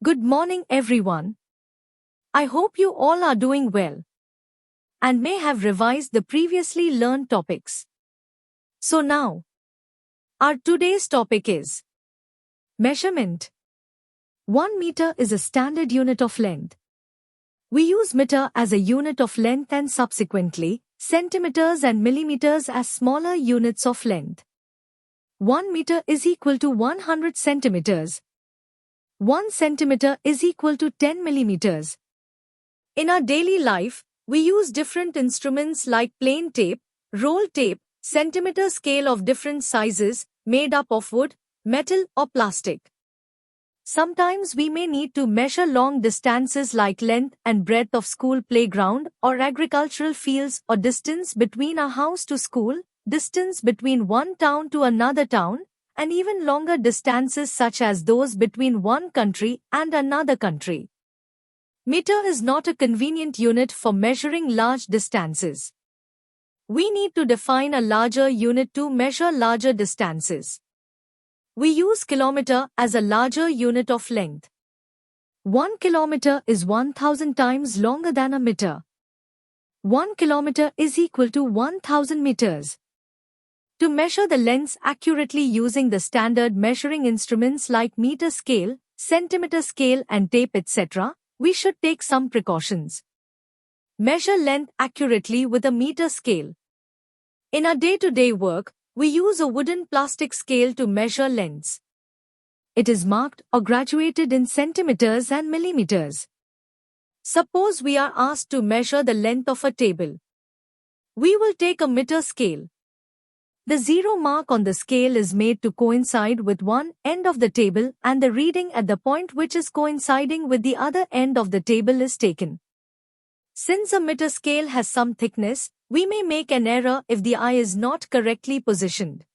Good morning, everyone. I hope you all are doing well and may have revised the previously learned topics. So now, our today's topic is measurement. 1 meter is a standard unit of length. We use meter as a unit of length and subsequently, centimeters and millimeters as smaller units of length. 1 meter is equal to 100 centimeters. 1 centimeter is equal to 10 millimeters. In our daily life, we use different instruments like plain tape, roll tape, centimeter scale of different sizes, made up of wood, metal or plastic. Sometimes we may need to measure long distances like length and breadth of school playground or agricultural fields or distance between our house to school, distance between one town to another town, and even longer distances such as those between one country and another country. Meter is not a convenient unit for measuring large distances. We need to define a larger unit to measure larger distances. We use kilometer as a larger unit of length. 1 kilometer is 1,000 times longer than a meter. 1 kilometer is equal to 1,000 meters. To measure the lengths accurately using the standard measuring instruments like meter scale, centimeter scale and tape etc., we should take some precautions. Measure length accurately with a meter scale. In our day-to-day work, we use a wooden plastic scale to measure lengths. It is marked or graduated in centimeters and millimeters. Suppose we are asked to measure the length of a table. We will take a meter scale. The 0 mark on the scale is made to coincide with one end of the table and the reading at the point which is coinciding with the other end of the table is taken. Since a meter scale has some thickness, we may make an error if the eye is not correctly positioned.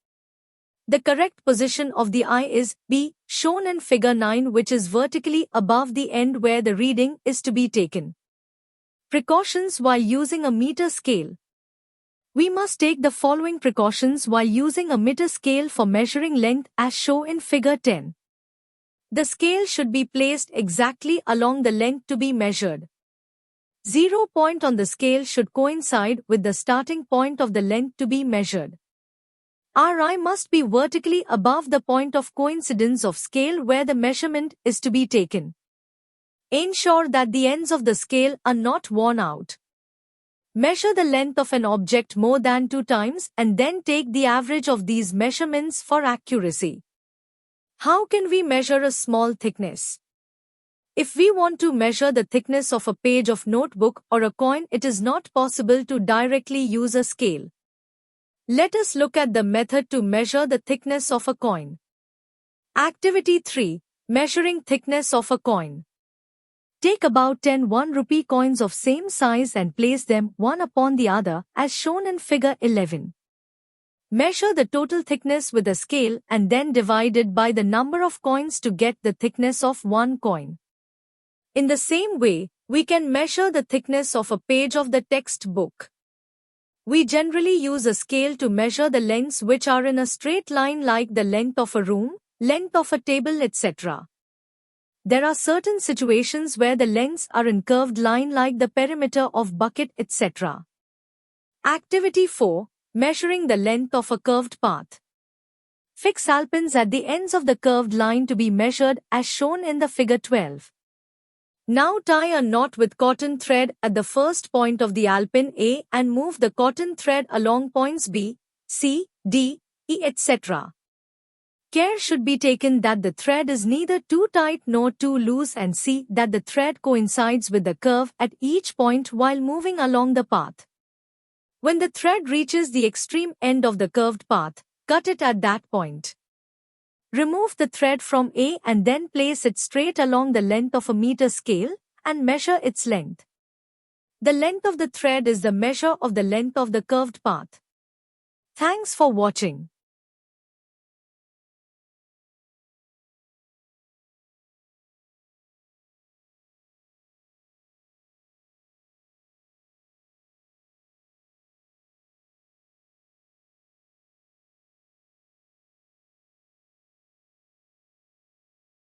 The correct position of the eye is B, shown in figure 9, which is vertically above the end where the reading is to be taken. Precautions while using a meter scale. We must take the following precautions while using a meter scale for measuring length as shown in figure 10. The scale should be placed exactly along the length to be measured. 0 point on the scale should coincide with the starting point of the length to be measured. Our eye must be vertically above the point of coincidence of scale where the measurement is to be taken. Ensure that the ends of the scale are not worn out. Measure the length of an object more than 2 times and then take the average of these measurements for accuracy. How can we measure a small thickness? If we want to measure the thickness of a page of notebook or a coin, it is not possible to directly use a scale. Let us look at the method to measure the thickness of a coin. Activity 3. Measuring thickness of a coin. Take about 10 1-rupee coins of same size and place them one upon the other as shown in figure 11. Measure the total thickness with a scale and then divide it by the number of coins to get the thickness of one coin. In the same way, we can measure the thickness of a page of the textbook. We generally use a scale to measure the lengths which are in a straight line like the length of a room, length of a table etc. There are certain situations where the lengths are in curved line like the perimeter of bucket etc. Activity 4. Measuring the length of a curved path. Fix alpins at the ends of the curved line to be measured as shown in the figure 12. Now tie a knot with cotton thread at the first point of the alpin A and move the cotton thread along points B, C, D, E etc. Care should be taken that the thread is neither too tight nor too loose and see that the thread coincides with the curve at each point while moving along the path. When the thread reaches the extreme end of the curved path, cut it at that point. Remove the thread from A and then place it straight along the length of a meter scale and measure its length. The length of the thread is the measure of the length of the curved path. Thanks for watching.